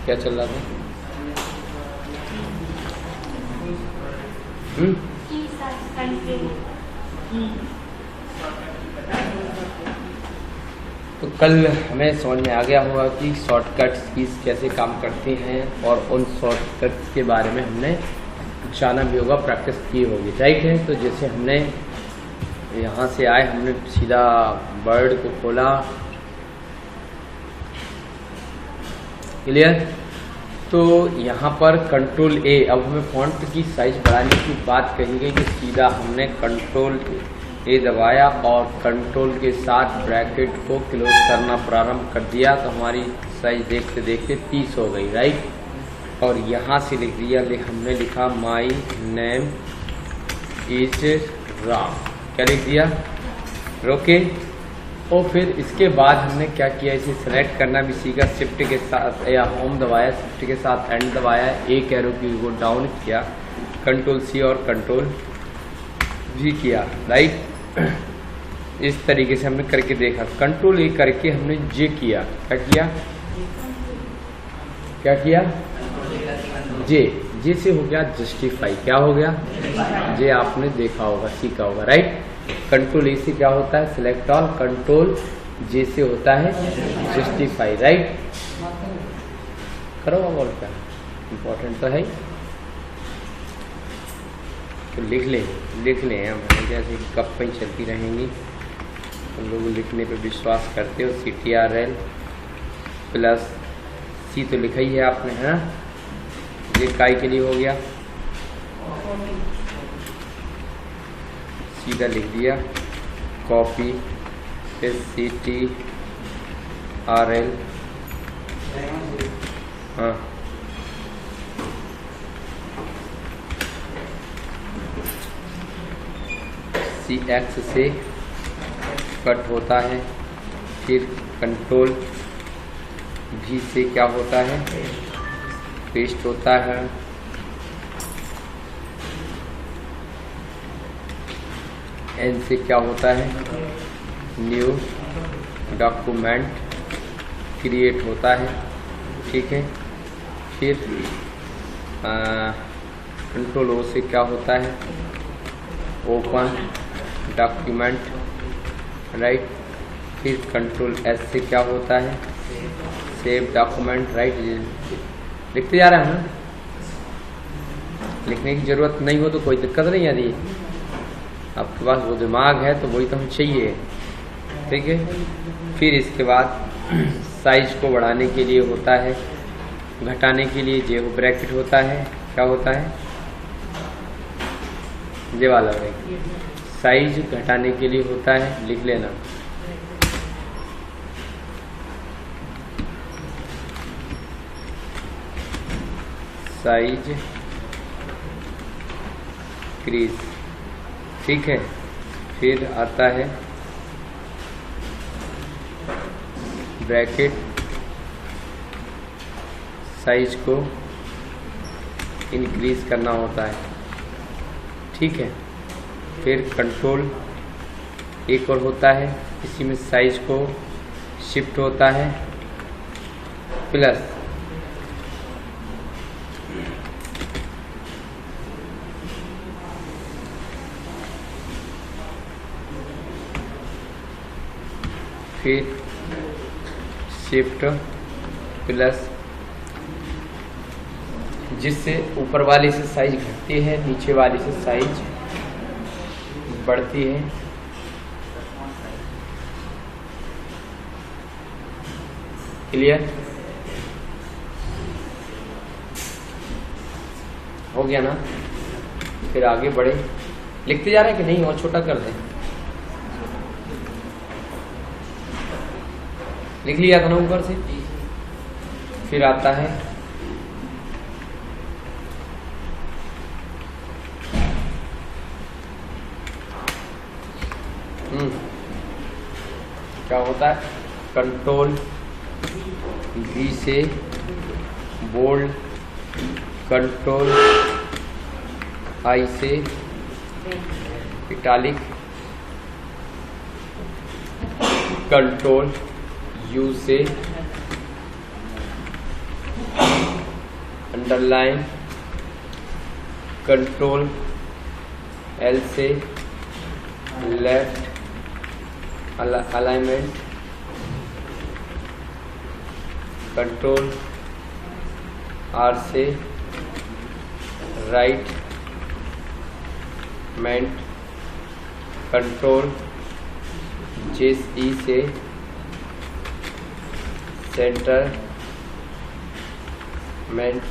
क्या चल रहा था? तो कल हमें समझ में आ गया होगा कि शॉर्टकट्स कीज कैसे काम करती हैं और उन शॉर्टकट्स के बारे में हमने जाना भी होगा, प्रैक्टिस की होगी, राइट है। तो जैसे हमने यहाँ से आए, हमने सीधा वर्ड को खोला, क्लियर। तो यहाँ पर कंट्रोल ए, अब हमें फॉन्ट की साइज बढ़ाने की बात कही गई कि सीधा हमने कंट्रोल ए दबाया और कंट्रोल के साथ ब्रैकेट को क्लोज करना प्रारंभ कर दिया, तो हमारी साइज देखते देखते 30 हो गई, राइट। और यहाँ से लिख दिया, हमने लिखा माई नेम इज राम, क्या लिख दिया, ओके। और फिर इसके बाद हमने क्या किया, इसे सेलेक्ट करना भी सीखा, शिफ्ट के साथ या होम दबाया, शिफ्ट के साथ एंड दबाया, एक एरो की को डाउन किया, कंट्रोल सी और कंट्रोल भी किया, राइट। इस तरीके से हमने करके देखा। कंट्रोल ए करके हमने जे किया, क्या किया, क्या किया, जे से हो गया जस्टिफाई, क्या हो गया, जे आपने देखा होगा, सीखा होगा, राइट। कंट्रोल ए से क्या होता है, सिलेक्ट ऑल, कंट्रोल जे से होता है जस्टिफाई, राइट। करो अब और क्या, इम्पोर्टेंट तो है। तो लिख लें हम, जैसे गप्पें चलती रहेंगी, हम लोग लिखने पे विश्वास करते हो। CTRL प्लस सी तो लिखा ही है आपने, है ना। ये काय के लिए हो गया, सीधा लिख दिया, कॉपी, फिर CTRL, हाँ, CX से कट होता है, फिर कंट्रोल V से क्या होता है, पेस्ट होता है, N से क्या होता है, न्यू डॉक्यूमेंट क्रिएट होता है, ठीक है। फिर कंट्रोल O से क्या होता है, ओपन डॉक्यूमेंट, राइट। फिर कंट्रोल S से क्या होता है, सेव डॉक्यूमेंट, राइट। लिखते जा रहा है ना, लिखने की ज़रूरत नहीं हो तो कोई दिक्कत नहीं आ रही, आपके पास वो दिमाग है तो वही तो हम चाहिए, ठीक है। फिर इसके बाद साइज को बढ़ाने के लिए होता है, घटाने के लिए जे ब्रैकेट होता है, क्या होता है, जे वाला ब्रैकेट। साइज घटाने के लिए होता है, लिख लेना, साइज क्रीज, ठीक है। फिर आता है ब्रैकेट, साइज को इंक्रीज करना होता है, ठीक है। फिर कंट्रोल एक और होता है, इसी में साइज को शिफ्ट होता है, प्लस फिर शिफ्ट प्लस, जिससे ऊपर वाले से साइज घटती है, नीचे वाले से साइज बढ़ती है, क्लियर हो गया ना। फिर आगे बढ़े, लिखते जा रहे हैं कि नहीं, और छोटा कर दें, लिख लिया था ना ऊपर से। फिर आता है क्या होता है, कंट्रोल V से बोल्ड, कंट्रोल I से इटालिक, कंट्रोल U से अंडरलाइन, कंट्रोल L से लेफ्ट अलाइनमेंट, कंट्रोल R से राइट मेंट, कंट्रोल J E से सेंटर मेंट,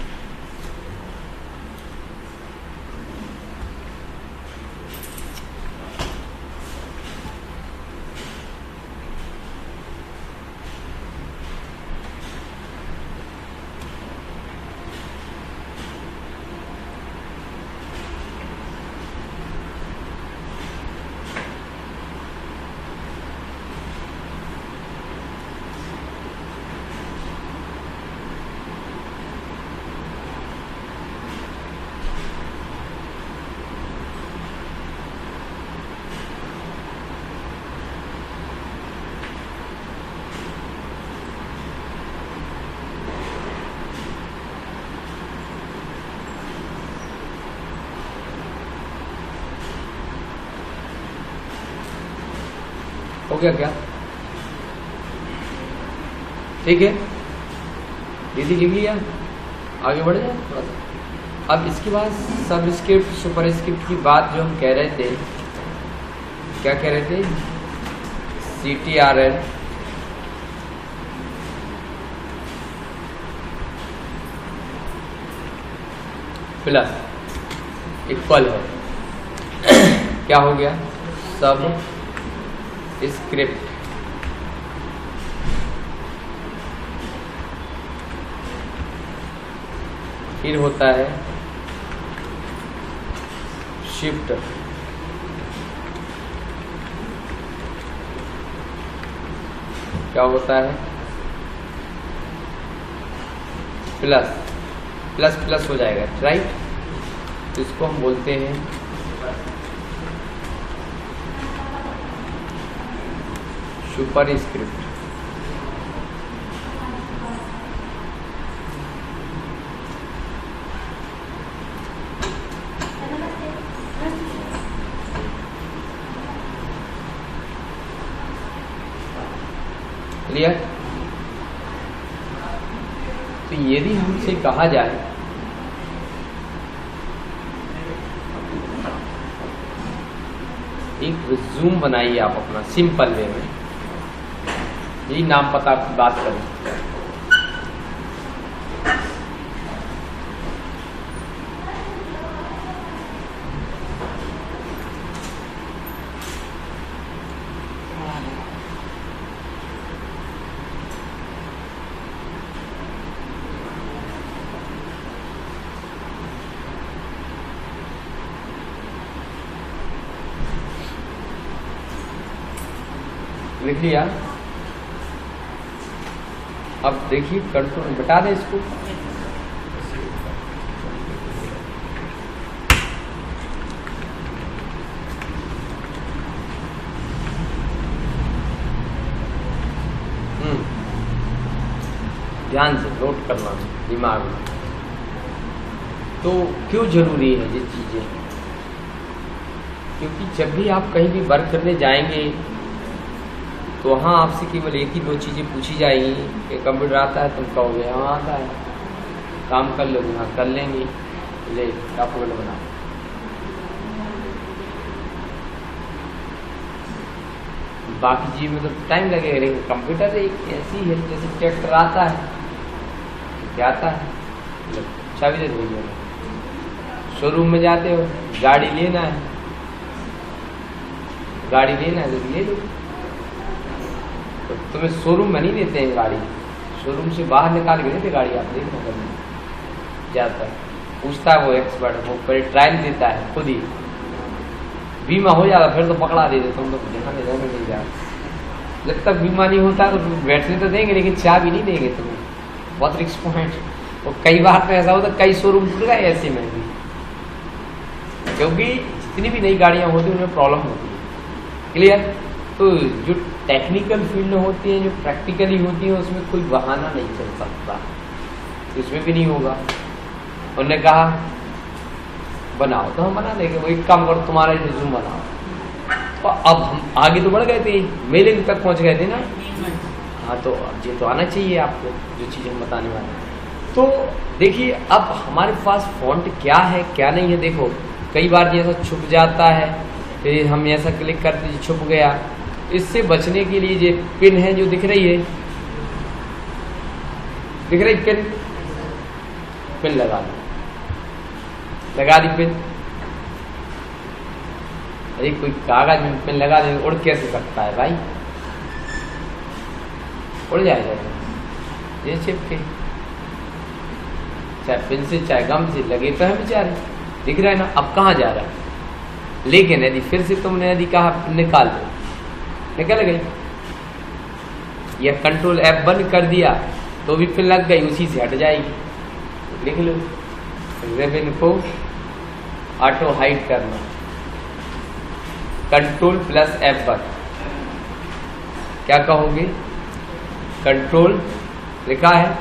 हो गया क्या? ठीक है, दीदी लिख लिया, आगे बढ़ जाए थोड़ा सा। अब इसके बाद सब स्क्रिप्ट सुपर स्क्रिप्ट की बात जो हम कह रहे थे, क्या कह रहे थे? CTRL प्लस इक्वल है क्या हो गया? सब स्क्रिप्ट फिर होता है शिफ्ट क्या होता है? प्लस प्लस प्लस हो जाएगा, राइट? तो इसको हम बोलते हैं सुपर स्क्रिप्ट। क्लियर? तो यदि हमसे कहा जाए एक रिज्यूम बनाइए आप अपना सिंपल वे में, यही नाम पता की बात करें, लिख लिया। अब देखिए कंट्रोल बता दें इसको, ध्यान से नोट करना दिमाग में। तो क्यों जरूरी है ये चीजें? क्योंकि जब भी आप कहीं भी वर्क करने जाएंगे तो वहाँ आपसे केवल एक ही दो चीज़ें पूछी जाएंगी कि कंप्यूटर आता है? तुम कहोगे हाँ आता है। काम कर लोगे? हाँ कर लेंगे। ले डॉक्यूमेंट बनाओ। बाकी चीज़ में तो टाइम लगेगा, लेकिन कंप्यूटर एक ऐसी है जैसे ट्रैक्टर आता है, क्या आता है? चाबी दे दो। शोरूम में जाते हो, गाड़ी लेना है, गाड़ी लेना है तो ले लो। तो तुम्हें शोरूम में नहीं देते हैं गाड़ी, शोरूम से बाहर निकाल के देते गाड़ी। आप देखना कभी जाता है, पूछता है वो एक्सपर्ट, वो पहले ट्रायल देता है खुद ही, बीमा हो जाता फिर तो पकड़ा देते, तुम तो दिखाने जाने नहीं जा। जब तक बीमा नहीं होता तो बैठने तो देंगे, लेकिन चाबी नहीं देंगे तुम्हें। बहुत रिस्क पॉइंट। और कई बार तो ऐसा होता, कई शोरूम खुल गए ऐसे में भी, क्योंकि जितनी भी नई गाड़ियाँ होती हैं उनमें प्रॉब्लम होती है। क्लियर? तो जो टेक्निकल फील्ड होती है, जो प्रैक्टिकली होती है, उसमें कोई बहाना नहीं चल सकता। तो इसमें भी नहीं होगा। उन्होंने कहा बनाओ, तो हम बना देंगे। वो एक काम करो, तुम्हारा रिज्यूम बनाओ। तो अब हम आगे तो बढ़ गए थे, मेलिंग तक पहुंच गए थे ना। हाँ, तो अब ये तो आना चाहिए आपको, जो चीज़ हम बताने वाले हैं। तो देखिए, अब हमारे पास फॉन्ट क्या है क्या नहीं है। देखो, कई बार ये ऐसा छुप जाता है, फिर हम ऐसा क्लिक करते छुप गया। इससे बचने के लिए ये पिन है जो दिख रही है, दिख रही पिन, पिन लगा दी, लगा दी पिन। अरे कोई कागज में पिन लगा दे, उड़ कैसे सकता है भाई? उड़ जाएगा ये चिपके, चाहे पिन से चाहे गम से लगे तो है बेचारे, दिख रहा है ना। अब कहाँ जा रहा है? लेकिन यदि फिर से तुमने यदि कहा निकाल दो, निकल गई। या कंट्रोल F बंद कर दिया तो भी पिन लग गई, उसी से हट जाएगी। लिख लो, रिबन को ऑटो हाइड करना, कंट्रोल प्लस F1। क्या कहोगे? कंट्रोल लिखा है,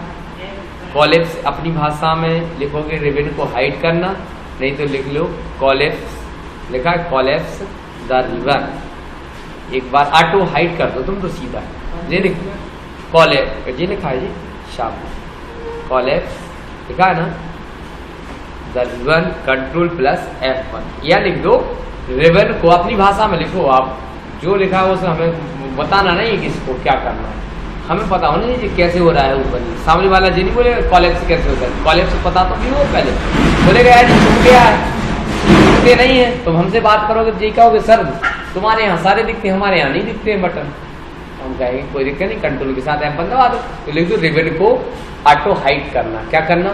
कॉलेप्स अपनी भाषा में लिखोगे रिबन को हाइड करना, नहीं तो लिख लो कॉलेप्स, लिखा है कॉलेप्स द रिबन। एक बार ऑटो हाइड कर दो तुम तो सीधा ये लिख कॉलेप्स, ये लिखा है जी, शाबाश, कॉलेप्स लिखा है ना the ribbon, control plus F1। या लिख दो रिबन को, अपनी भाषा में लिखो आप, जो लिखा है उसे हमें बताना नहीं है किसको क्या करना है, हमें पता होना चाहिए कैसे हो रहा है ऊपर। सामने वाला जी नहीं बोलेगा कॉलेप्स कैसे होता है, कॉलेप्स पता तो नहीं हो, पहले बोलेगा यार छूट गया है, छूटते नहीं है। तुम हमसे बात करोगे तो ये कहोगे सर तुम्हारे यहाँ सारे दिखते हैं, हमारे यहाँ नहीं दिखते हैं बटन। हम कहेंगे कोई दिक्कत नहीं, कंट्रोल के साथ F1 दबा दो। तो लिख दो रिबन को ऑटो हाइड करना। क्या करना?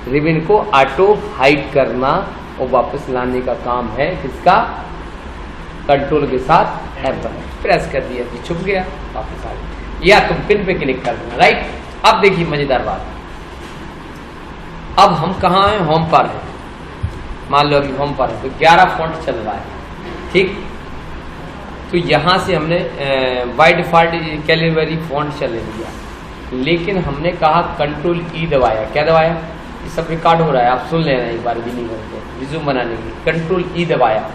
रिबन को ऑटो हाइड करना, और वापस लाने का काम है किसका? कंट्रोल के साथ F1 प्रेस कर दिया, छुप गया, वापस आ गया। या तुम पिन पे क्लिक कर देना, राइट। अब देखिए मजेदार बात, अब हम कहाँ हैं? होम पर है। मान लो अभी होम पर है तो 11 फॉन्ट चल रहा है, ठीक। तो यहाँ से हमने बाय डिफॉल्ट कैलिबरी फॉन्ट चले दिया, लेकिन हमने कहा कंट्रोल E दबाया। क्या दबाया? ये सब रिकॉर्ड हो रहा है, आप सुन लेना एक बार भी नहीं करते रिज्यूम बनाने की। कंट्रोल E दबाया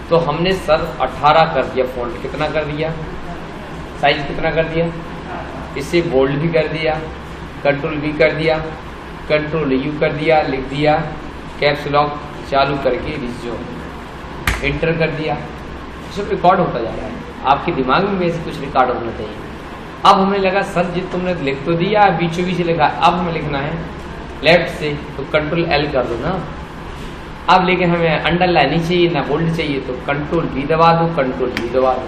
तो हमने सर 18 कर दिया फॉन्ट। कितना कर दिया? साइज कितना कर दिया? इसे बोल्ड भी कर दिया, कंट्रोल V कर दिया, कंट्रोल U कर दिया, लिख दिया कैप्स लॉक चालू करके रिज्यूम, एंटर कर दिया। सब रिकॉर्ड होता जा रहा है, आपके दिमाग में वैसे कुछ रिकॉर्ड होना चाहिए। अब हमें लगा सर जी तुमने लिख तो दिया, बीचों बीच लिखा, अब हमें लिखना है लेफ्ट से, तो कंट्रोल L कर दो ना। अब लेकिन हमें अंडरलाइन नहीं चाहिए ना बोल्ड चाहिए, तो कंट्रोल V दबा दो, कंट्रोल V दबा दो।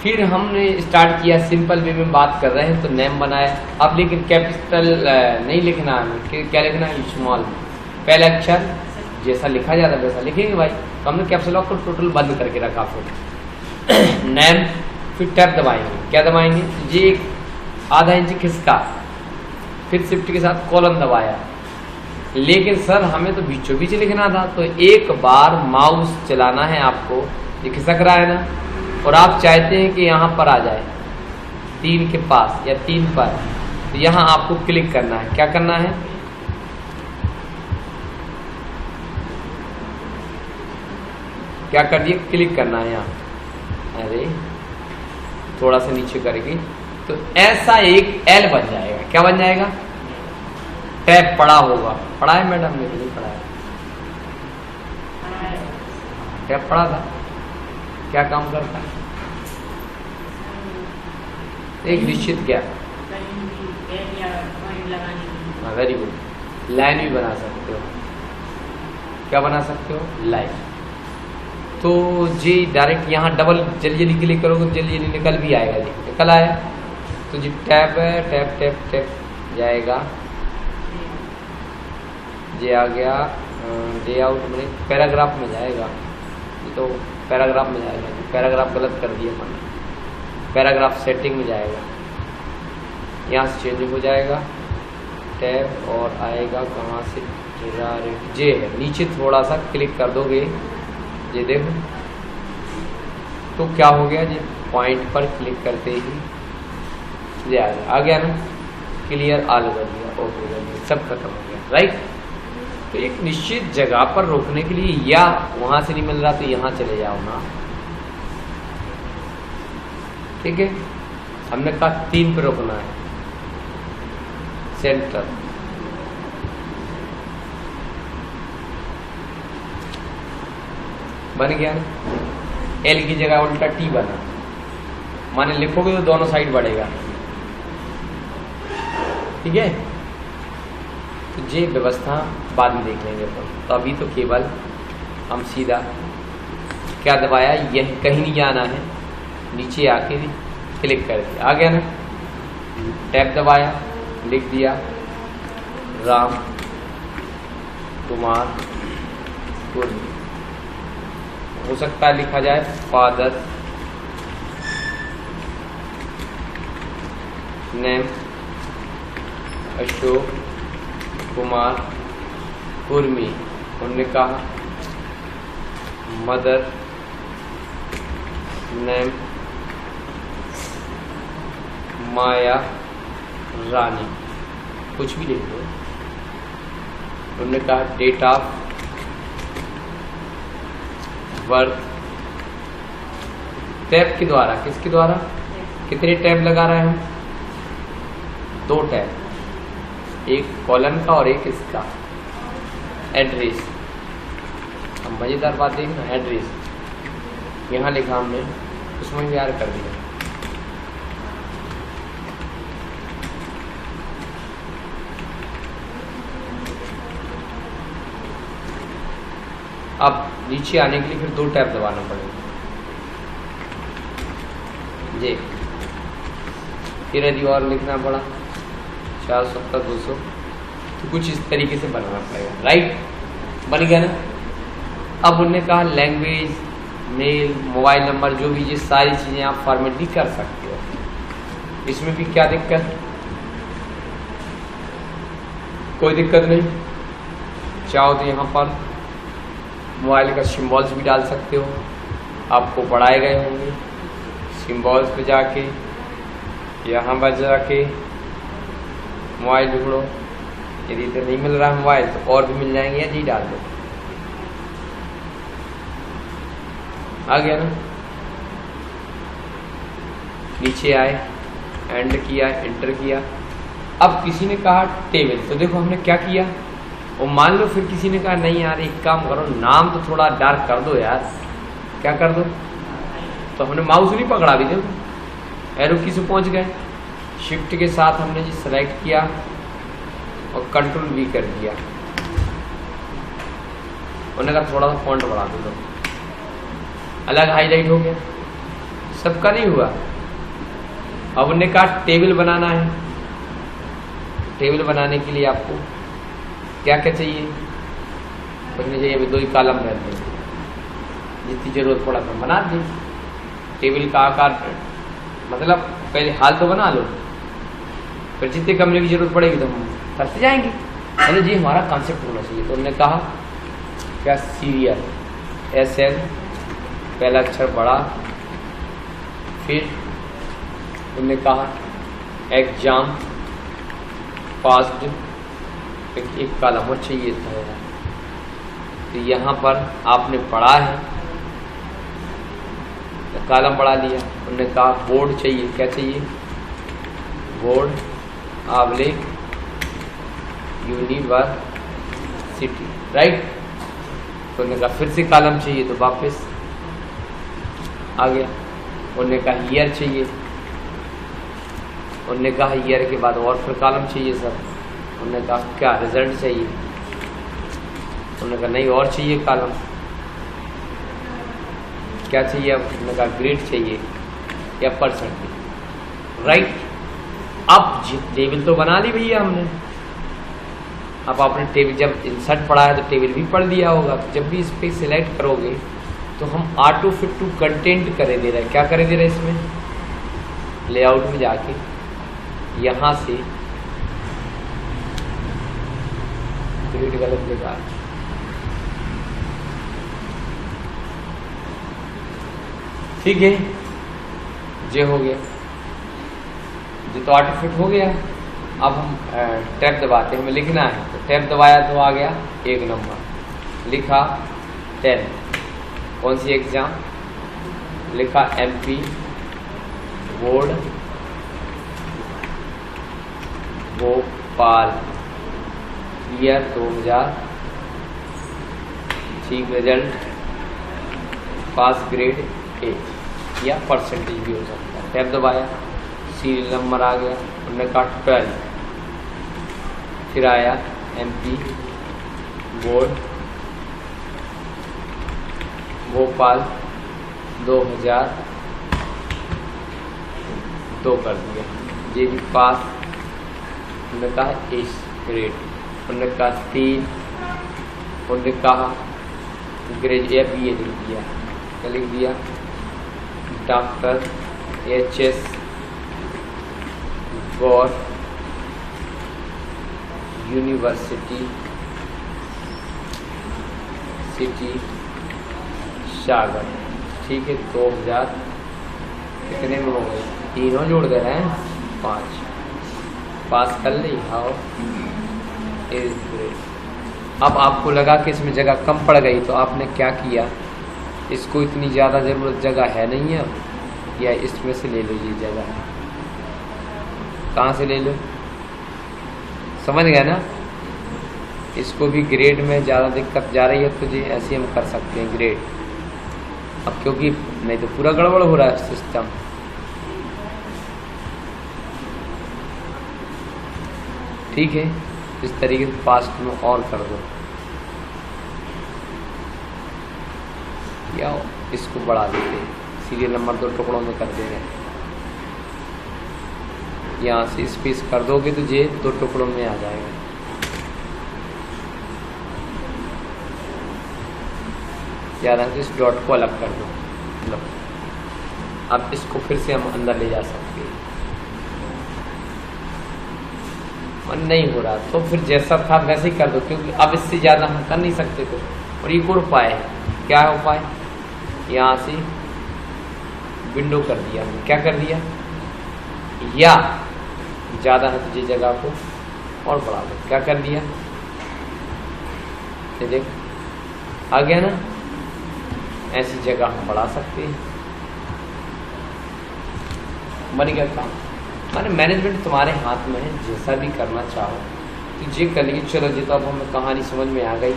फिर हमने स्टार्ट किया, सिंपल वे में बात कर रहे हैं तो नेम बनाया। अब लेकिन कैपिटल नहीं लिखना है, क्या लिखना है? स्मॉल, पहला अक्षर जैसा लिखा जाता है वैसा लिखेंगे भाई। तो हमने कैप्स लॉक को टोटल बंद करके रखा। फिर नेम, फिर टैब दबाएंगे। क्या दबाएंगे? ये एक आधा इंच खिसका, फिर शिफ्ट के साथ कॉलम दबाया। लेकिन सर हमें तो बीचों बीच लिखना था, तो एक बार माउस चलाना है आपको, ये खिसक रहा है ना, और आप चाहते हैं कि यहाँ पर आ जाए 3 के पास या 3 पर, तो यहाँ आपको क्लिक करना है। क्या करना है? क्या कर दिए? क्लिक करना है यहाँ। अरे थोड़ा सा नीचे करके, तो ऐसा एक L बन जाएगा। क्या बन जाएगा? टैब पड़ा होगा। पढ़ा है मैडम? मेरे नहीं पढ़ा है, टैब पढ़ा था। क्या काम करता है? एक निश्चित गैप, वेरी गुड। लाइन भी बना सकते हो। क्या बना सकते हो? लाइन। तो जी डायरेक्ट यहाँ डबल जल्दी जल्दी क्लिक करोगे तो जल्दी जल्दी निकल भी आएगा। जी निकल आया तो जी टैब है, टैब टैब टैब जाएगा, ये आ गया लेआउट में, पैराग्राफ में जाएगा। तो पैराग्राफ में जाएगा, पैराग्राफ गलत कर दिया मैंने, पैराग्राफ सेटिंग में जाएगा, यहाँ से चेंज हो जाएगा टैब, और आएगा कहाँ से? जे है नीचे, थोड़ा सा क्लिक कर दोगे, ये देखो तो क्या हो गया जी, पॉइंट पर क्लिक करते ही ये आ गया ना। क्लियर, ऑल कर दिया, ओके कर दिया, सब खत्म हो गया, राइट। तो एक निश्चित जगह पर रोकने के लिए, या वहां से नहीं मिल रहा तो यहां चले जाओ ना, ठीक है। हमने कहा 3 पे रोकना है, सेंटर, बन गया ना। एल की जगह उल्टा टी बना, माने लिखोगे तो दोनों साइड बढ़ेगा, ठीक है। तो ये व्यवस्था बाद में देख लेंगे अपन, तो अभी तो केवल हम सीधा क्या दबाया, यह कहीं नहीं जाना है, नीचे आके क्लिक कर दिया, आ गया ना। टैब दबाया, लिख दिया राम कुमार कुर्मी, हो सकता है लिखा जाए फादर नेम अशोक कुमार कुर्मी, उन्होंने कहा मदर नेम माया रानी, कुछ भी लिख दो। उन्होंने कहा डेट ऑफ बर्थ, टैब के द्वारा, किसके द्वारा, कितने टैब लगा रहे हैं हम, 2 टैब, एक कॉलन का और एक इसका, एड्रेस। हम मजेदार बात देखें ना, एड्रेस यहाँ लिखा हमने, उसमें भी यार कर दिया। अब नीचे आने के लिए फिर 2 टैब दबाना पड़ेगा, जी। फिर यदि और लिखना पड़ा 470 200, तो कुछ इस तरीके से बनाना पड़ेगा, राइट। बन गया ना। अब उन्होंने कहा लैंग्वेज, मेल, मोबाइल नंबर, जो भी, ये सारी चीज़ें आप फॉर्मेट भी कर सकते हो। इसमें भी क्या दिक्कत, कोई दिक्कत नहीं। चाहो तो यहाँ पर मोबाइल का सिम्बॉल्स भी डाल सकते हो, आपको बढ़ाए गए होंगे। सिम्बॉल्स पे जाके यहाँ पर जाके मोबाइल ढूंढो, यदि तो नहीं मिल रहा मोबाइल तो और भी मिल जाएंगे, या जी डाल दो, आ गया ना। नीचे आए, एंड किया, एंटर किया। अब किसी ने कहा टेबल, तो देखो हमने क्या किया, और मान लो फिर किसी ने कहा नहीं यार एक काम करो, नाम तो थोड़ा डार्क कर दो यार, क्या कर दो, तो हमने माउस नहीं पकड़ा, भी देखो एरो की से पहुंच गए, शिफ्ट के साथ हमने जी सेलेक्ट किया और कंट्रोल भी कर दिया। उन्होंने कहा थोड़ा सा फॉन्ट बढ़ा दो, अलग हाईलाइट हो गया, सबका नहीं हुआ। अब उन्होंने कहा टेबल बनाना है, टेबल बनाने के लिए आपको क्या क्या चाहिए, कुछ नहीं चाहिए, अभी 2 ही कॉलम रहते हैं, जितनी जरूरत पड़ा तो बना दें। टेबल का आकार मतलब पहले हाल तो बना लो, फिर जितने कमरे की जरूरत पड़ेगी तो हम करते जाएंगे, है ना जी, हमारा कॉन्सेप्ट होना चाहिए। तो उन्होंने कहा क्या सीरियल, SN पहला अक्षर बड़ा, फिर उन्होंने कहा एग्जाम पास्ड, एक कॉलम और चाहिए था, तो यहाँ पर आपने पढ़ा है तो कॉलम बढ़ा लिया। उन्होंने कहा बोर्ड चाहिए, क्या चाहिए, बोर्ड आबलेक यूनिवर्सिटी, राइट। तो उन्होंने कहा फिर से कॉलम चाहिए, तो वापस आ गया। उन्होंने कहा ईयर चाहिए, उन्होंने कहा ईयर के बाद और फिर कॉलम चाहिए सर। उन्होंने कहा क्या रिजल्ट चाहिए, उन्होंने कहा नहीं और चाहिए कॉलम, क्या चाहिए, अब उन्होंने कहा ग्रेड चाहिए या परसेंटेज, राइट। अब टेबल तो बना ली भैया हमने, अब आपने टेबल जब इंसर्ट पढ़ा है तो टेबल भी पढ़ लिया होगा। जब भी इस पर सिलेक्ट करोगे तो हम ऑटो फिट टू कंटेंट करे दे रहे हैं, क्या करे दे रहे हैं इसमें, लेआउट में जाके यहाँ से ग्रेड गलत लिखा, ठीक है, ये हो गया, ये तो ऑटो फिट हो गया। अब हम टैब दबाते हैं, हमें लिखना है तो टैब दबाया तो आ गया 1 नंबर, लिखा 10, कौन सी एग्ज़ाम, लिखा MP बोर्ड भोपाल ईयर 2000, ठीक, रिजल्ट पास ग्रेड 8 या परसेंटेज भी हो सकता है। टैब दबाया, सीरियल नंबर आ गया, उन्होंने कहा 12, फिर आया MP बोर्ड भोपाल 2002 कर दिया, ये भी पास, उन्होंने कहा इस ग्रेड, उन्होंने कहा 3, उन्होंने कहा ग्रेड या BA लिख दिया, क्या लिख दिया, डॉक्टर HS गौर यूनिवर्सिटी सिटी सागर, ठीक है। 2000 कितने में हो गए, तीनों जोड़ दे रहे हैं 5, पास कर ली। How is great. अब आपको लगा कि इसमें जगह कम पड़ गई तो आपने क्या किया, इसको इतनी ज़्यादा ज़रूरत जगह है नहीं है, या इसमें से ले लो, ये जगह कहाँ से ले लो, समझ गए ना। इसको भी ग्रेड में ज़्यादा दिक्कत जा रही है तो जी ऐसे हम कर सकते हैं ग्रेड, अब क्योंकि नहीं तो पूरा गड़बड़ हो रहा है सिस्टम। ठीक है, इस तरीके से पास्ट में और कर दो, या इसको बढ़ा देते हैं, सीरियल नंबर 2 टुकड़ों में कर दे रहे हैं, यहाँ से स्पेस कर दोगे तो ये 2 टुकड़ों में आ जाएगा। ज़्यादा से इस डॉट को अलग कर दो, लो। अब इसको फिर से हम अंदर ले जा सकते हैं, और नहीं हो रहा तो फिर जैसा था वैसे ही कर दो, क्योंकि अब इससे ज़्यादा हम कर नहीं सकते थे। और एक और उपाय है, क्या है उपाय, यहाँ से विंडो कर दिया, क्या कर दिया, या ज़्यादा है तो ये जगह को और बढ़ा दो, क्या कर दिया, ये देख आ गया ना। ऐसी जगह हम बढ़ा सकते हैं, बन गया काम। माने मैनेजमेंट तुम्हारे हाथ में है, जैसा भी करना चाहो तो ये कर लीजिए। चलो जी, तो अब हमें कहानी समझ में आ गई।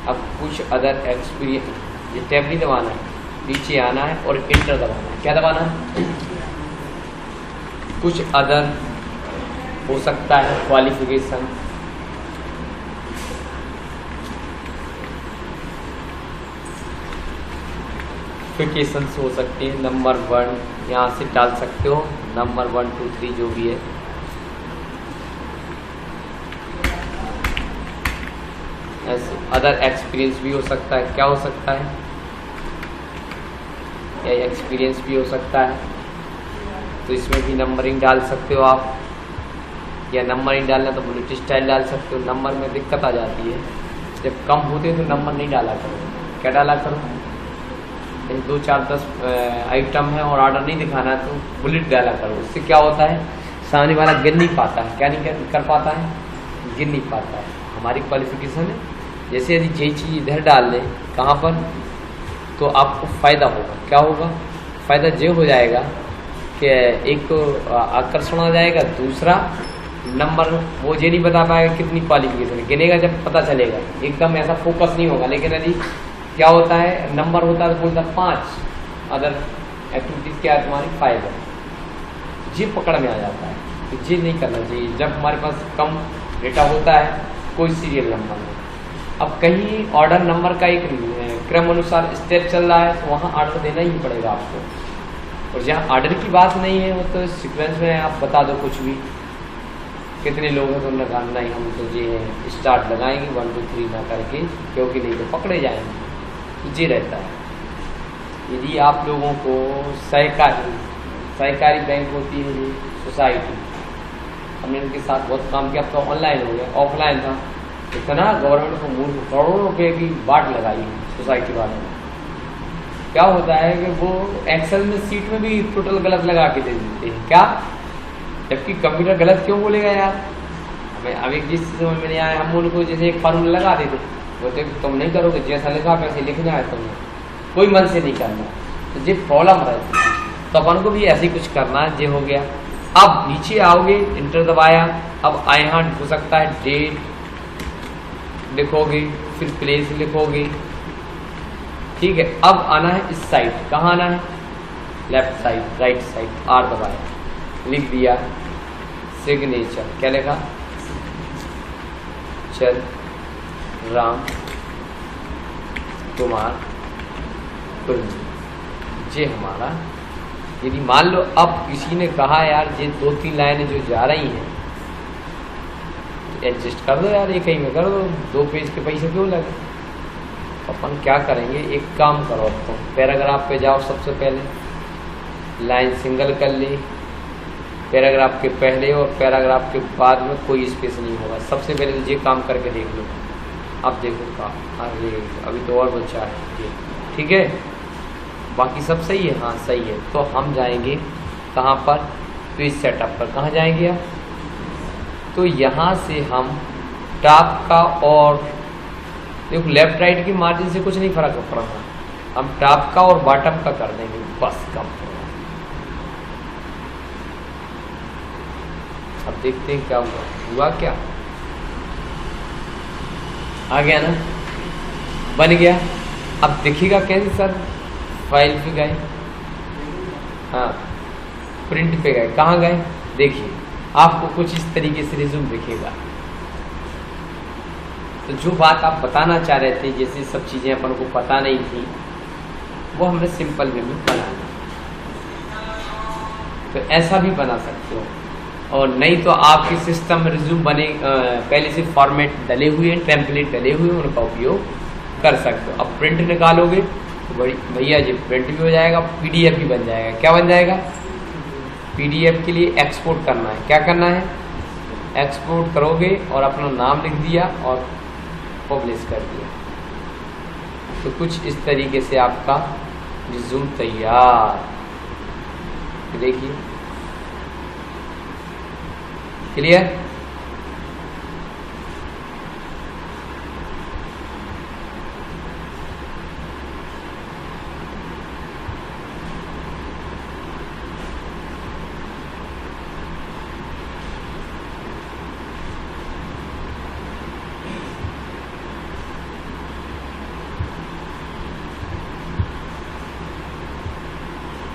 अब कुछ अदर एक्सपीरियंस, ये टैब नहीं दबाना है, नीचे आना है और इंटर दबाना है। क्या दबाना है, कुछ अदर हो सकता है क्वालिफिकेशन, क्वालिफिकेशंस हो सकती है। नंबर 1 यहाँ से डाल सकते हो, नंबर 1 2 3 जो भी है। ऐसे अदर एक्सपीरियंस भी हो सकता है, क्या हो सकता है, या एक्सपीरियंस भी हो सकता है, तो इसमें भी नंबरिंग डाल सकते हो आप, या नंबरिंग डालना तो बुलेट स्टाइल डाल सकते हो। नंबर में दिक्कत आ जाती है, जब कम होते हैं तो नंबर नहीं डाला करो, क्या डाला करो, 2 4 10 आइटम है और ऑर्डर नहीं दिखाना है तो बुलेट डाला करो। उससे क्या होता है, सामने वाला गिन नहीं पाता है, क्या नहीं कर पाता है, गिन नहीं पाता है। हमारी क्वालिफिकेशन है, जैसे यदि यही चीज़ इधर डाल लें कहाँ पर, तो आपको फ़ायदा होगा। क्या होगा फ़ायदा, ये हो जाएगा कि एक तो आकर्षण आ जाएगा, दूसरा नंबर वो ये नहीं बता पाएगा कितनी क्वालिफिकेशन है, गिनेगा जब पता चलेगा, एकदम ऐसा फोकस नहीं होगा। लेकिन यदि क्या होता है, नंबर होता है तो बोलता 5 अदर एक्टिविटीज़ क्या है तुम्हारी 5 है, ये पकड़ में आ जाता है। तो ये नहीं करना चाहिए। जब हमारे पास कम डेटा होता है कोई सीरियल नंबर में, अब कहीं ऑर्डर नंबर का एक क्रम अनुसार स्टेप चल रहा है तो वहाँ ऑर्डर देना ही पड़ेगा आपको। और जहाँ ऑर्डर की बात नहीं है वो तो सीक्वेंस में आप बता दो कुछ भी, कितने लोग हैं तो उन्होंने कहा नहीं हम तो ये है स्टार्ट लगाएंगे 1 2 3 ना करके, क्योंकि नहीं तो पकड़े जाएंगे। ये रहता है। यदि आप लोगों को सहकारी बैंक होती है ये सोसाइटी, हमने इनके साथ बहुत काम किया। अब तो ऑनलाइन हो गया, ऑफलाइन था, इतना गवर्नमेंट को मूर्ख करोड़ों रुपए की बाट लगाई है सोसाइटी वालों ने। क्या होता है कि वो एक्सेल में सीट में भी टोटल गलत लगा के दे देते हैं। क्या जबकि कंप्यूटर गलत क्यों बोलेगा यार? हमें अब एक चीज समझ में नहीं आया, हम उनको जैसे एक फार्मूला लगा देते, बोलते तुम नहीं करोगे, जैसा लिखा वैसे लिखना है तुमने, कोई मन से नहीं करना, तो ये प्रॉब्लम रहती है। तो अपन को भी ऐसे ही कुछ करना है। ये हो गया। अब नीचे आओगे, इंटर दबाया, अब यहाँ हो सकता है डेट लिखोगे, फिर प्लेस लिखोगे, ठीक है। अब आना है इस साइड, कहाँ आना है? Left side, right side, R दबाया, लिख दिया सिग्नेचर, क्या लिखा? चल राम कुमार कुर्मी, ये हमारा। यदि मान लो अब किसी ने कहा यार ये 2-3 लाइनें जो जा रही हैं एडजस्ट कर दो यार, एक ही में कर दो, 2 पेज के पैसे क्यों लगे? अपन क्या करेंगे, एक काम करो, तुम पैराग्राफ पे जाओ, सबसे पहले लाइन सिंगल कर ली, पैराग्राफ के पहले और पैराग्राफ के बाद में कोई स्पेस नहीं होगा। सबसे पहले ये काम करके देख लो। अब देखो का अरे अभी तो और बचा है ये, ठीक है, बाकी सब सही है, हाँ सही है। तो हम जाएंगे कहाँ पर? पेज सेटअप पर। कहाँ जाएंगे आप? तो यहाँ से हम टॉप का और देखो लेफ्ट राइट की मार्जिन से कुछ नहीं फर्क पड़ता, हम टॉप का और बॉटम का कर देंगे, बस कम। अब देखते हैं क्या हुआ क्या आ गया ना, बन गया। अब दिखेगा कैसे सर? फाइल पे गए, हाँ प्रिंट पे गए, कहाँ गए? देखिए आपको कुछ इस तरीके से रिज्यूम दिखेगा। तो जो बात आप बताना चाह रहे थे, जैसे सब चीज़ें अपन को पता नहीं थी, वो हमने सिंपल वे में बना ली। तो ऐसा भी बना सकते हो, और नहीं तो आपके सिस्टम में रिज्यूम बने पहले से फॉर्मेट डले हुए हैं, टेम्पलेट डले हुए हैं, उनका उपयोग कर सकते हो। अब प्रिंट निकालोगे तो बड़ी भैया जी प्रिंट भी हो जाएगा, पीडीएफ भी बन जाएगा। क्या बन जाएगा? पीडीएफ के लिए एक्सपोर्ट करना है। क्या करना है? एक्सपोर्ट करोगे और अपना नाम लिख दिया और पब्लिश कर दिया, तो कुछ इस तरीके से आपका रिज्यूम तैयार। देखिए क्लियर?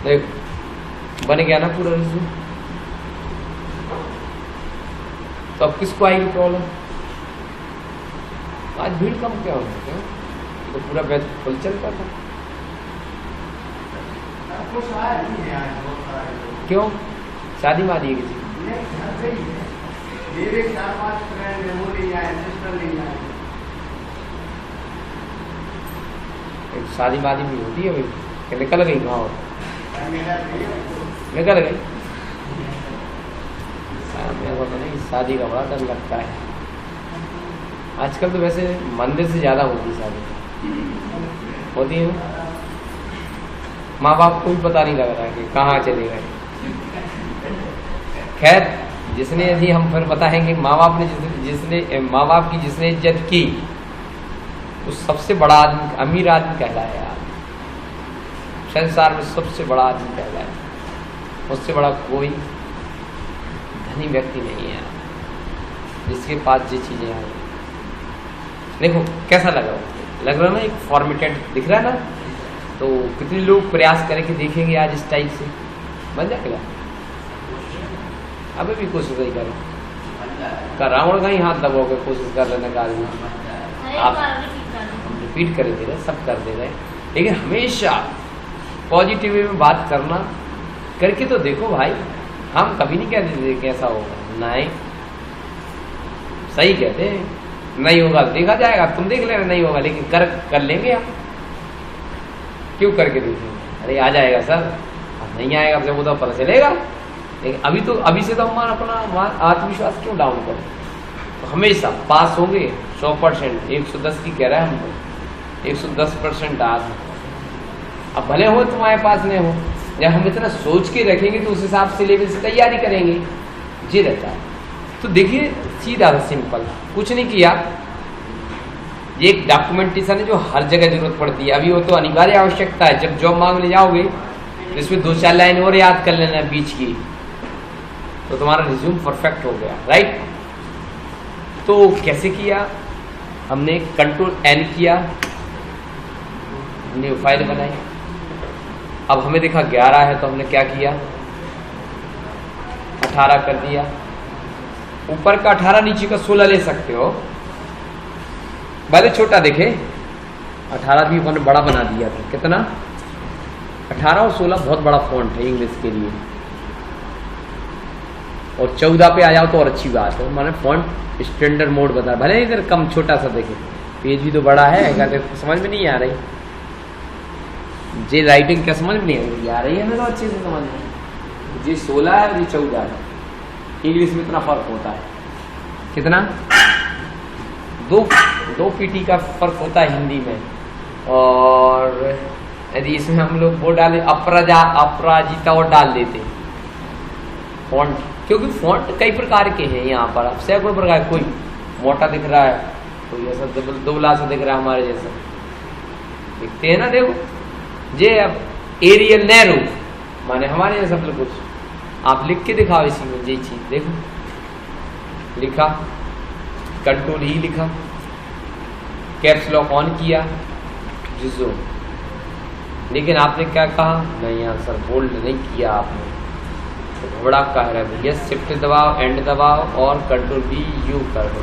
देखो बन गया ना पूरा रिज्यूम। तो अब किसको आएगी प्रॉब्लम? आज भीड़ कम क्या हो गया? तो पूरा बैच फुल चलता था। क्यों? शादी मारी है किसी? शादी मादी भी होती है भाई, कि निकल गई गाँव? निकल गई। मेरे को तो नहीं, शादी का बड़ा डर लगता है। आजकल तो वैसे मंदिर से ज़्यादा होती शादी होती है, माँ बाप को भी पता नहीं लग रहा है कि कहाँ चले गए। खैर जिसने, यदि हम फिर बताएंगे माँ बाप ने जिसने माँ बाप की जिसने इज्जत की, उस सबसे बड़ा आदमी, अमीर आदमी कहलाया यार, संसार में सबसे बड़ा आदमी कहलाया। उससे बड़ा कोई धनी व्यक्ति नहीं है जिसके पास ये चीज़ें आई। देखो कैसा लग रहा है ना, एक फॉर्मेटेड दिख रहा है ना। तो कितने लोग प्रयास करके देखेंगे आज इस टाइप से बन जाएगा। अभी भी कोशिश नहीं करो, रावण का ही हाथ दबाओगे कोशिश कर लेने का आदमी। आप रिपीट कर दे रहे, सब कर दे रहे, लेकिन हमेशा पॉजिटिव वे में बात करना, करके तो देखो भाई। हम कभी नहीं कहते थे कैसा होगा, नहीं सही कहते हैं, नहीं होगा देखा जाएगा, तुम देख लेना नहीं होगा, लेकिन कर लेंगे हम। क्यों करके देखेंगे? अरे आ जाएगा सर, अब नहीं आएगा जब वो तो पता चलेगा। लेकिन अभी से तो हमारा अपना आत्मविश्वास क्यों डाउन करो? तो हमेशा पास होंगे 100%, 110 की कह रहा है हमको, 110% आज। अब भले हो तुम्हारे पास नहीं हो, जब हम इतना सोच के रखेंगे तो उस हिसाब से लेवल से तैयारी करेंगे। ये रहता है। तो देखिए सीधा सा सिंपल, कुछ नहीं किया, ये एक डॉक्यूमेंटेशन है जो हर जगह जरूरत पड़ती है। अभी वो तो अनिवार्य आवश्यकता है, जब जॉब मांगने जाओगे तो इसमें 2-4 लाइन और याद कर लेना बीच की, तो तुम्हारा रिज्यूम परफेक्ट हो गया, राइट। तो कैसे किया हमने, कंट्रोल एन किया, न्यू फाइल बनाई। अब हमें देखा 11 है तो हमने क्या किया, 18 कर दिया। ऊपर का 18, नीचे का 16 ले सकते हो, भले छोटा दिखे। 18 भी हमने बड़ा बना दिया था। कितना, 18 और 16 बहुत बड़ा फॉन्ट है इंग्लिश के लिए। और 14 पे आ जाओ तो और अच्छी बात है, मैंने फॉन्ट स्टैंडर्ड मोड बता, भले इधर कम छोटा सा देखे, पेज भी तो बड़ा है। अगर समझ में नहीं आ रही जे राइटिंग, क्या समझ में नहीं आ रही है, मैं तो अच्छे से समझ में। जी 16 है और ये 14 है, इंग्लिश में इतना फर्क होता है। कितना, दो पीटी का फर्क होता है हिंदी में। और यदि इसमें हम लोग वो डाले अपराजिता और डाल देते फॉन्ट, क्योंकि फॉन्ट कई प्रकार के हैं यहाँ पर, अब सैकड़ों प्रकार, कोई मोटा दिख रहा है, कोई ऐसा दुबला सा दिख रहा है हमारे जैसा, दिखते हैं ना। देखो जे अब एरियल नैरो माने हमारे जैसा बिल्कुल, आप लिख के दिखाओ इसी में यही चीज। देखो लिखा, कंट्रोल ही लिखा, कैप्स लॉक ऑन किया, जिसो, लेकिन आपने क्या कहा, नहीं आंसर बोल्ड नहीं किया आपने, तो घबरा कह रहा है भैया। शिफ्ट दबाओ, एंड दबाओ और कंट्रोल भी यू कर दो।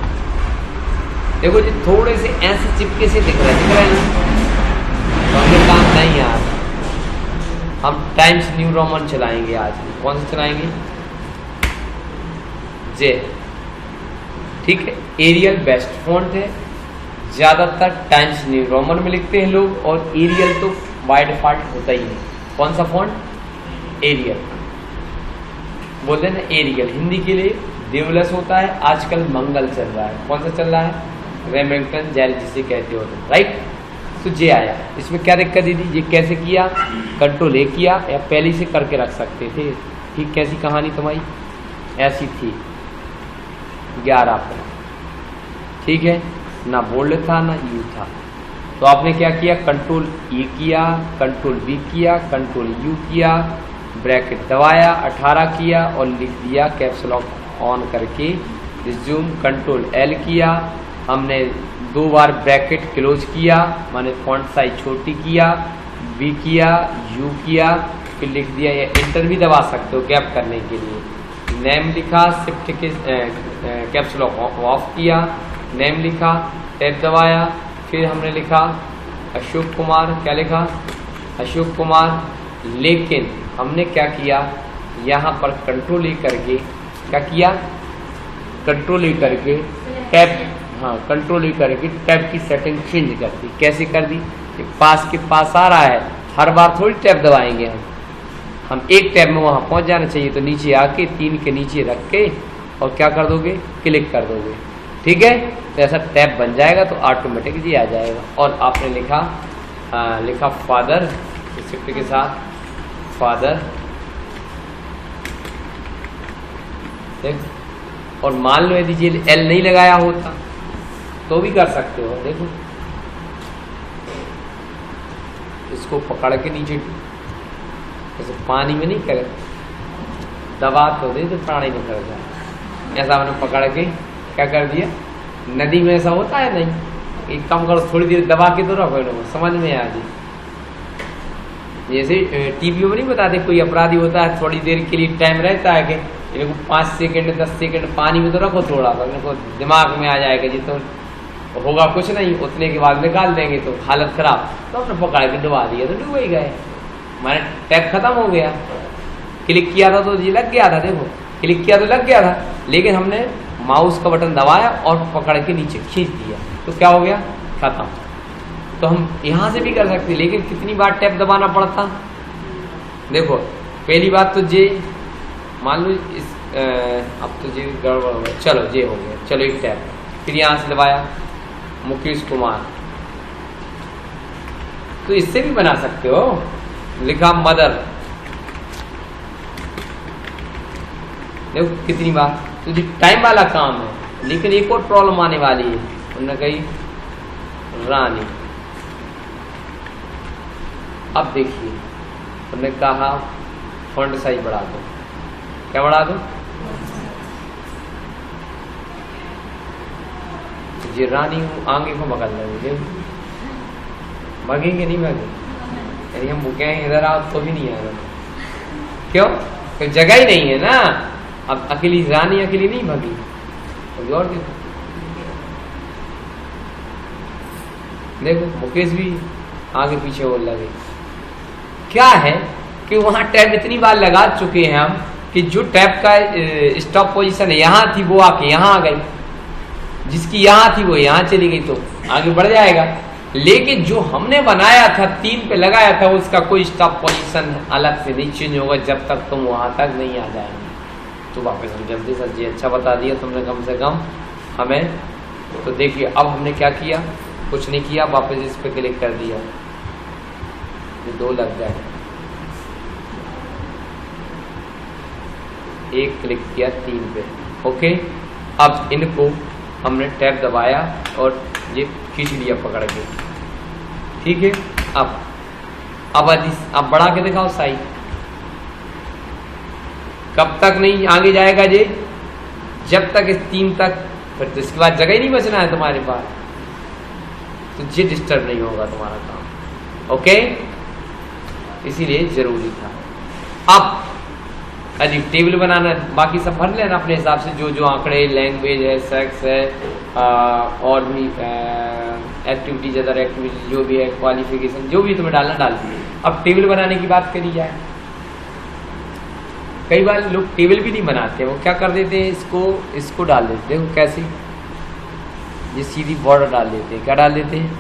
देखो जी थोड़े से ऐसे चिपके से दिख रहे हैं तो हमें काम नहीं आ रहा। हम टाइम्स न्यू रोमन चलाएंगे आज। कौन सा चलाएंगे, जे, ठीक है। एरियल बेस्ट फॉन्ट है, ज़्यादातर टाइम्स न्यू रोमन में लिखते हैं लोग, और एरियल तो बाय डिफॉल्ट होता ही है। कौन सा फॉन्ट, एरियल बोलते हैं ना, एरियल। हिंदी के लिए देवलस होता है, आजकल मंगल चल रहा है। कौन सा चल रहा है, रेमिंगटन जेल जिसे कहते हो, राइट। तो जे आया, इसमें क्या दिक्कत थी, ये कैसे किया, कंट्रोल ए किया, या पहले से करके रख सकते थे। ठीक, कैसी कहानी तुम्हारी ऐसी थी 11 पर, ठीक है ना, बोल्ड था ना यू था। तो आपने क्या किया, कंट्रोल ई किया, कंट्रोल बी किया, कंट्रोल यू किया, ब्रैकेट दबाया, 18 किया और लिख दिया कैप्स लॉक ऑन करके रिज्यूम। कंट्रोल एल किया, हमने 2 बार ब्रैकेट क्लोज किया, माने फॉन्ट साइज छोटी किया, बी किया, यू किया, फिर लिख दिया, या इंटर भी दबा सकते हो गैप करने के लिए। नेम लिखा, शिफ्ट के कैप्स लॉक ऑफ किया, नेम लिखा, टैब दबाया, फिर हमने लिखा अशोक कुमार, क्या लिखा, अशोक कुमार। लेकिन हमने क्या किया, यहाँ पर कंट्रोल ई करके क्या किया, कंट्रोल ई करके टैब, हाँ कंट्रोल ई करके टैब की सेटिंग चेंज कर दी। कैसे कर दी, पास के पास आ रहा है, हर बार थोड़ी टैब दबाएंगे हम एक टैब में वहाँ पहुँच जाना चाहिए। तो नीचे आके 3 के नीचे रख के और क्या कर दोगे, क्लिक कर दोगे, ठीक है। तो ऐसा टैब बन जाएगा तो ऑटोमेटिक जी आ जाएगा। और आपने लिखा फादर, शिफ्ट के साथ फादर, देख। और मान लो यदि एल नहीं लगाया होता तो भी कर सकते हो। देखो इसको पकड़ के नीचे, जैसे पानी में नहीं करे, दबा तो दे तो पानी में कर जाए, ऐसा मैंने पकड़ के क्या कर दिया। नदी में ऐसा होता है नहीं, एक काम करो, थोड़ी देर दबा के तो रखो, समझ में आ जाए। जैसे टीवी में नहीं बताते, कोई अपराधी होता है, थोड़ी देर के लिए टाइम रहता है कि इनको 5 सेकंड 10 सेकंड पानी में तो रखो थोड़ा सा, इनको दिमाग में आ जाएगा जी, तो होगा कुछ नहीं, उतने के बाद निकाल देंगे तो हालत खराब। तो हमने पकड़ के डुबा दिया तो डूब ही गए, हमारे टैब खत्म हो गया। क्लिक किया था तो ये लग गया था, देखो क्लिक किया तो लग गया था, लेकिन हमने माउस का बटन दबाया और पकड़ के नीचे खींच दिया तो क्या हो गया, खत्म। तो हम यहाँ से भी कर सकते, लेकिन कितनी बार टैब दबाना पड़ता। देखो पहली बात तो जे मान लो इस अब तो जे गड़बड़ हो गया, चलो जे हो गया, चलो एक टैब, फिर यहाँ से दबाया मुकेश कुमार, तो इससे भी बना सकते हो। लिखा मदर, देखो कितनी बार, तो ये टाइम वाला काम है। लेकिन एक और प्रॉब्लम आने वाली है, उन्होंने कही रानी। अब देखिए उन्होंने कहा फॉन्ट साइज बढ़ा दो, क्या बढ़ा दो? ये रानी आगे को पकड़ लेंगे, भागेंगे नहीं भागे, यदि हम भूखे इधर आओ तो भी नहीं आएगा। क्यों? कोई जगह ही नहीं है ना। अब अकेली रानी अकेली नहीं भागी, कोई और देखो मुकेश भी आगे पीछे और लगे। क्या है कि वहां टैब इतनी बार लगा चुके हैं हम कि जो टैब का स्टॉप पोजीशन यहाँ थी वो आके यहाँ आ गई, जिसकी यहाँ थी वो यहाँ चली गई, तो आगे बढ़ जाएगा। लेकिन जो हमने बनाया था 3 पे लगाया था उसका कोई स्टॉप पोजीशन अलग से नहीं चेंज होगा जब तक तुम वहां तक नहीं आ जाएंगे। तो वापस हम जल्दी सर जी अच्छा बता दिया तुमने कम से कम हमें। तो देखिए अब हमने क्या किया, कुछ नहीं किया, वापस इस पे क्लिक कर दिया, ये 2 लग जाए, 1 क्लिक किया 3 पे, ओके। अब इनको हमने टैब दबाया और ये खींच लिया पकड़ के, ठीक है। अब बढ़ा के दिखाओ साइज, कब तक नहीं आगे जाएगा ये? जब तक इस 3 तक, फिर तो इसके बाद जगह ही नहीं बचना है तुम्हारे पास, तो ये डिस्टर्ब नहीं होगा तुम्हारा काम, ओके। इसीलिए जरूरी था। अब यदि टेबल बनाना है, बाकी सब भर लेना अपने हिसाब से, जो जो आंकड़े, लैंग्वेज है, सेक्स है, और भी एक्टिविटीज, अदर एक्टिविटीज जो भी है, क्वालिफिकेशन जो भी तुम्हें डालना डाल दीजिए। अब टेबल बनाने की बात करी जाए, कई बार लोग टेबल भी नहीं बनाते, वो क्या कर देते हैं, इसको डाल देते, देखो कैसे, ये सीधी बॉर्डर डाल देते हैं, क्या डाल देते हैं,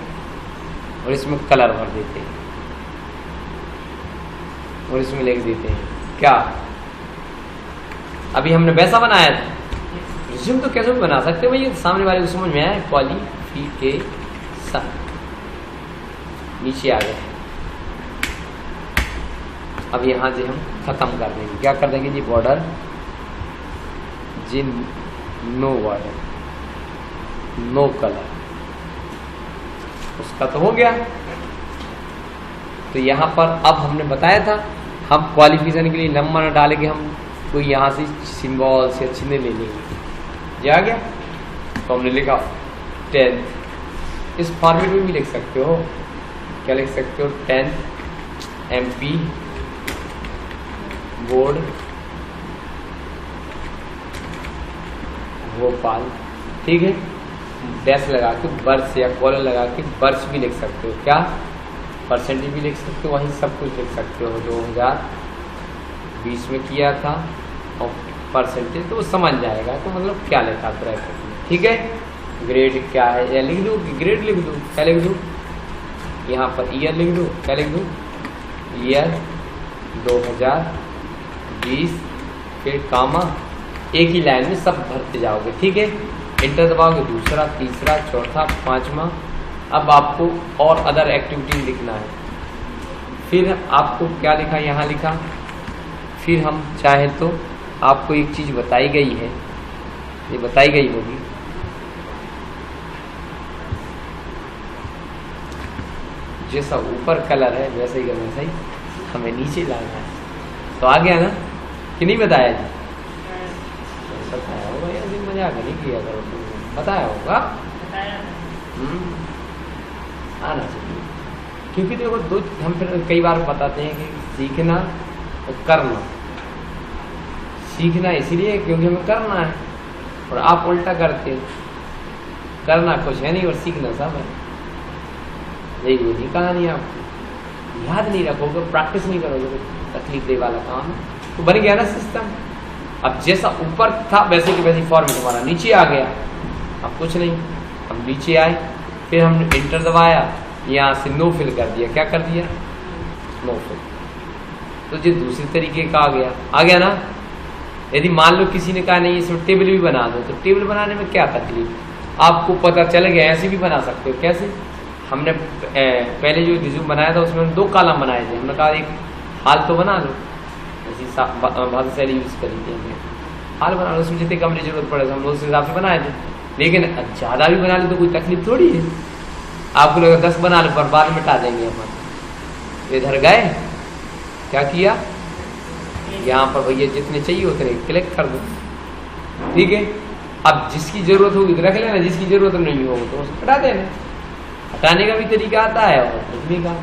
और इसमें कलर भर देते हैं, और इसमें लिख देते हैं क्या। अभी हमने वैसा बनाया था, रिज्यूम तो कैसे भी बना सकते हो भैया, सामने वाले को समझ में आया, क्वालिफिकेशन नीचे आ गया। अब यहाँ से हम खत्म कर देंगे, क्या कर देंगे जी, बॉर्डर जी नो बॉर्डर नो कलर, उसका तो हो गया। तो यहाँ पर अब हमने बताया था हम क्वालिफिकेशन के लिए लंबा न डाले के हम कोई यहाँ से सिंबल्स या चिन्ह ले लेंगे, ये आ गया। तो हमने लिखा 10, इस फॉर्मेट में भी लिख सकते हो, क्या लिख सकते हो, 10 MP बोर्ड भोपाल, ठीक है। डैश लगा के वर्ष या कॉलर लगा के वर्ष भी लिख सकते हो, क्या परसेंटेज भी लिख सकते हो, वहीं सब कुछ लिख सकते हो, 2020 में किया था और परसेंटेज तो वो समझ जाएगा, तो मतलब क्या लिखा ब्रैकेट में, ठीक है। ग्रेड क्या है, या लिख दो, ग्रेड लिख दो, क्या लिख दो, यहाँ पर ईयर लिख दो, क्या लिख दो, ईयर 2020, फिर कामा, एक ही लाइन में सब भरते जाओगे, ठीक है। इंटर दबाओगे, दूसरा, तीसरा, चौथा, 5वां। अब आपको और अदर एक्टिविटीज लिखना है, फिर आपको क्या लिखा, यहाँ लिखा। फिर हम चाहे तो आपको एक चीज बताई गई है, ये बताई गई होगी, जैसा ऊपर कलर है वैसे ही वैसा ही हमें नीचे लाना है। तो आ गया ना कि नहीं बताया जी? बताया होगा यार, दिन मजाक नहीं किया करो, बताया होगा, आना चाहिए। क्योंकि देखो दो, हम फिर कई बार बताते हैं कि सीखना और करना। सीखना इसीलिए क्योंकि हमें करना है, और आप उल्टा करते हो, करना कुछ है नहीं और सीखना सब है। यही होगी कहानी, आपको याद नहीं रखोगे, प्रैक्टिस नहीं करोगे तो तकलीफ दे वाला काम है। तो बन गया ना सिस्टम। अब जैसा ऊपर था वैसे की वैसी फॉर्मेट हमारा नीचे आ गया। अब कुछ नहीं, हम नीचे आए, फिर हमने इंटर दबाया, यहाँ से नो फिल कर दिया, क्या कर दिया, नो फिल। तो ये दूसरे तरीके का आ गया ना। यदि मान लो किसी ने कहा नहीं इसमें टेबल भी बना दो, तो टेबल बनाने में क्या तकलीफ, आपको पता चल गया, ऐसे भी बना सकते हो। कैसे, हमने पहले जो रिज्यूम बनाया था उसमें 2 कॉलम बनाए थे, हमने कहा एक हाल तो बना लो, ऐसी भाषा शैली यूज करी थी हमने। हाल बना लो, उसमें जितने कमरे जरूरत पड़े हम लोग उस हिसाब से बनाए थे। लेकिन ज़्यादा भी बना ले तो कोई तकलीफ थोड़ी है। आपको लगा 10 बना लो पर बाद में मिटा देंगे अपन। इधर गए, क्या किया, यहाँ पर भैया जितने चाहिए उतने क्लिक कर दो, ठीक है। अब जिसकी जरूरत होगी तो रख लेना, जिसकी जरूरत नहीं होगी तो उसको हटा देना। हटाने का भी तरीका आता है और लिखने का।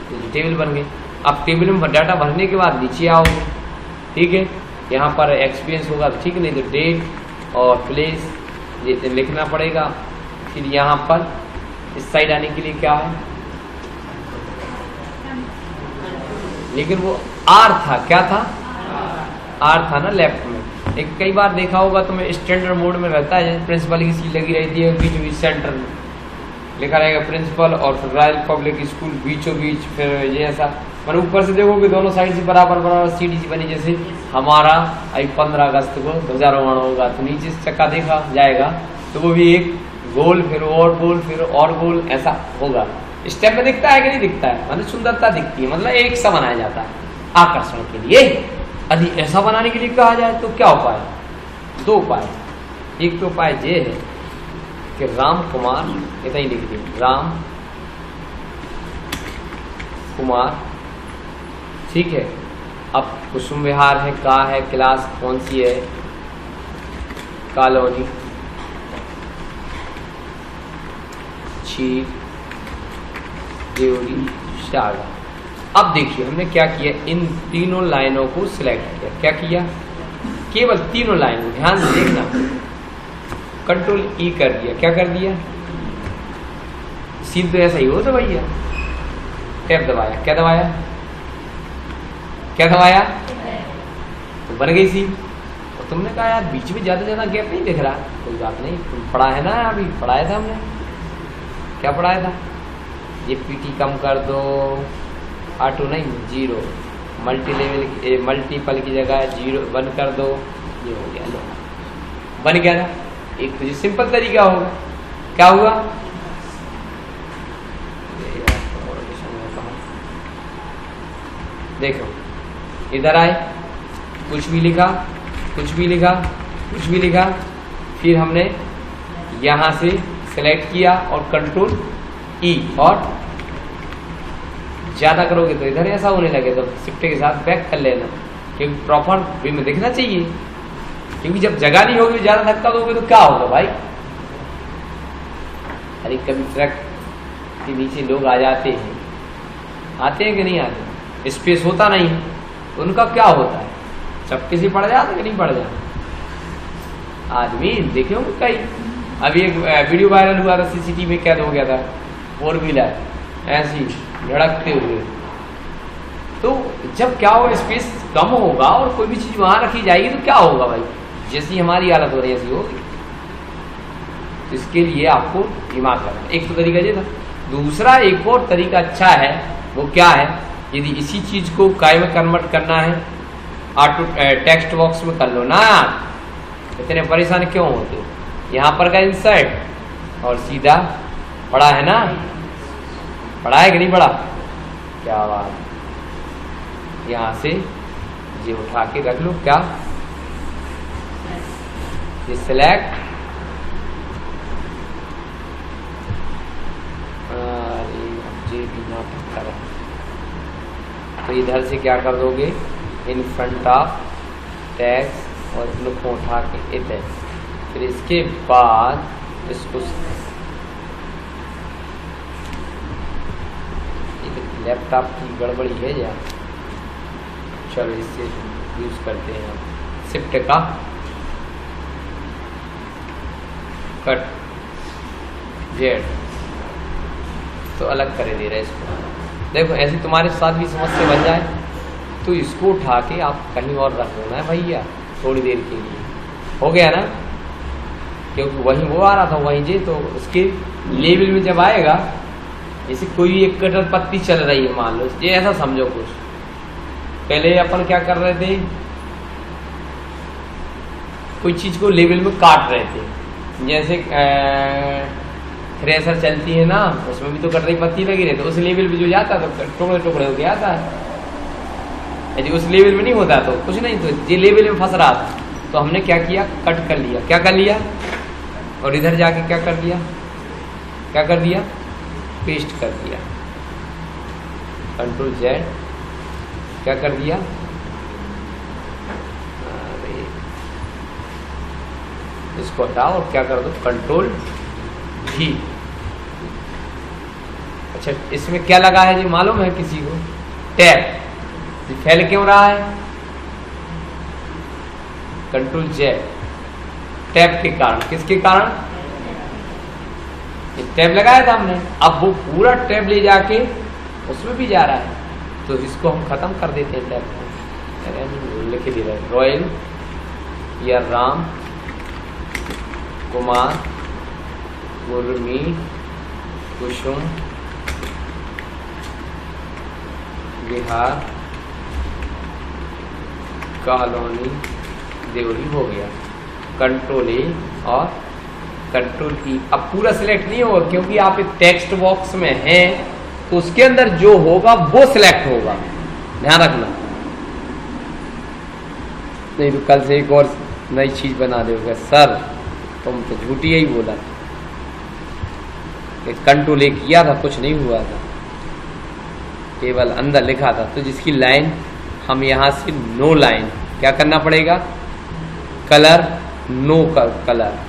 तो टेबल बन गई। अब टेबल में डाटा भरने के बाद नीचे आओगे, ठीक है। यहाँ पर एक्सपीरियंस होगा तो ठीक, नहीं तो डेट और प्लेस ये लिखना पड़ेगा। फिर यहाँ पर इस साइड आने के लिए क्या है, लेकिन वो आर था, क्या था, आर था ना लेफ्ट में। एक कई बार देखा होगा तो मैं स्टैंडर्ड मोड में रहता है, जैसे प्रिंसिपल की सीट लगी रहती है बीचों बीच सेंटर में लिखा रहेगा प्रिंसिपल, और फिर रॉयल पब्लिक स्कूल बीचों बीच, फिर ये ऐसा मतलब ऊपर से देखोगे दोनों साइड से बराबर बराबर सीढ़ी सी बनी। जैसे हमारा 15 अगस्त को ध्वजारोहण होगा तो नीचे से चक्का देखा जाएगा तो वो भी एक गोल, फिर और गोल, फिर और गोल, ऐसा होगा। स्टेप में दिखता है कि नहीं दिखता है, मतलब सुंदरता दिखती है, मतलब एक सा बनाया जाता है आकर्षण के लिए। यदि ऐसा बनाने के लिए कहा जाए तो क्या उपाय, 2 उपाय। एक तो उपाय ये है कि राम कुमार, इतना ही लिख दिए, राम कुमार, ठीक है। अब कुसुम विहार है, का है, क्लास कौन सी है, कॉलोनी, छीर, देवरी, शागा। अब देखिए हमने क्या किया, इन तीनों लाइनों को सिलेक्ट किया। क्या किया, केवल तीनों लाइनों, ध्यान से देखना, कंट्रोल ई कर दिया। क्या कर दिया, सीन तो ऐसा ही हो तो भैया, टैब दबाया, क्या दबाया, क्या दबाया, तो बन गई सीन। और तुमने कहा यार बीच में ज्यादा गैप नहीं दिख रहा, कोई बात नहीं, पढ़ा है ना, अभी पढ़ाया था हमने, क्या पढ़ाया था, ये पीटी कम कर दो, ऑटो नहीं 0, मल्टी लेवल मल्टीपल की जगह 0 1 कर दो, ये हो गया, लो बन गया ना। एक तो सिंपल तरीका होगा, क्या हुआ, देखो इधर आए, कुछ भी लिखा, कुछ भी लिखा, कुछ भी लिखा, फिर हमने यहां से सेलेक्ट किया और कंट्रोल ई, और ज्यादा करोगे तो इधर ऐसा होने लगे तो शिफ्ट के साथ बैक कर लेना, क्योंकि प्रॉपर वे में दिखना चाहिए। क्योंकि जब जगह नहीं होगी, ज्यादा धक्का दोगे तो क्या होगा भाई। अरे कभी ट्रक के नीचे लोग आ जाते हैं, आते हैं कि नहीं आते, स्पेस होता नहीं, तो उनका क्या होता है, चपके से पड़ जाता कि नहीं पड़ जाता। आदमी देखे होंगे कई, अभी एक वीडियो वायरल हुआ था, सीसीटीवी में कैद हो गया था, 4 व्हीलर ऐसी धड़कते हुए। तो जब क्या होगा, स्पेस कम होगा और कोई भी चीज वहां रखी जाएगी तो क्या होगा भाई, जैसी हमारी हालत हो रही है ऐसी होगी। इसके लिए आपको दिमाग करना, एक तो तरीका ये था। दूसरा एक और तरीका अच्छा है, वो क्या है, यदि इसी चीज को काय में कन्वर्ट करना है, ऑटो टेक्स्ट बॉक्स में कर लो ना, इतने परेशान क्यों होते हो। यहाँ पर का इंसर्ट और सीधा पड़ा है ना, पड़ा है कि नहीं पड़ा, क्या बात, यहाँ से ये उठा के रख लो, क्या ये सिलेक्ट, ये भी ना पक्का है, तो इधर से क्या कर दोगे, इन फ्रंट ऑफ टैक्स और इन को उठा के इधर, फिर इसके बाद इसको लैपटॉप की गड़बड़ी है या, चलो इससे यूज करते हैं, शिफ्ट का कट जेड, तो अलग करे दे रहा है इसको। देखो ऐसे तुम्हारे साथ भी समस्या बन जाए तो इसको उठा के आप कहीं और रख देना है भैया, थोड़ी देर के लिए, हो गया ना, क्योंकि वहीं वो आ रहा था वहीं जे, तो उसके लेवल में जब आएगा, जैसे कोई एक कटर पत्ती चल रही है मान लो, ये ऐसा समझो कुछ, पहले अपन क्या कर रहे थे, कोई चीज को लेवल में काट रहे थे, जैसे थ्रेसर चलती है ना, उसमें भी तो कटरी पत्ती लगी रहती, तो उस लेवल पे जो जाता तो टुकड़े टुकड़े हो गया था, यदि उस लेवल में नहीं होता तो कुछ नहीं, तो ये लेवल में फंस रहा था, तो हमने क्या किया, कट कर लिया, क्या कर लिया, और इधर जाके क्या कर दिया, क्या कर दिया, पेस्ट कर दिया। कंट्रोल जेड, क्या कर दिया, अरे इसको हटाओ और क्या कर दो, कंट्रोल जी। अच्छा, इसमें क्या लगा है जी मालूम है किसी को, टैब। फैल क्यों रहा है, कंट्रोल जेड, टैब के कारण, किसके कारण, ये टैब लगाया था हमने, अब वो पूरा टैब ले जाके उसमें भी जा रहा है, तो इसको हम खत्म कर देते हैं टैब को। लिख दे रहे रॉयल या राम कुमार उर्मी कुसुम बिहार कॉलोनी देवरी हो गया। कंट्रोल ए और कंट्रोल ई। अब पूरा सिलेक्ट नहीं होगा क्योंकि आप एक टेक्स्ट बॉक्स में हैं, तो उसके अंदर जो होगा वो सिलेक्ट होगा, ध्यान रखना, नहीं तो कल से एक और नई चीज बना दोगे सर, तुम तो झूठी ही बोला, कंट्रोल ए किया था कुछ नहीं हुआ था, केवल अंदर लिखा था। तो जिसकी लाइन हम यहां से नो लाइन क्या करना पड़ेगा, कलर नो कलर,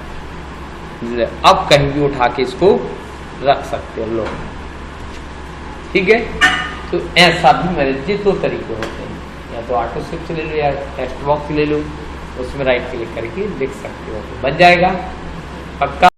अब कहीं भी उठा के इसको रख सकते हो लोग, ठीक है। तो ऐसा भी मेरे दो तरीके होते हैं, या तो ऑटो स्विच ले लो या टेक्स्ट बॉक्स ले लो, उसमें राइट क्लिक करके लिख सकते हो, तो बन जाएगा पक्का।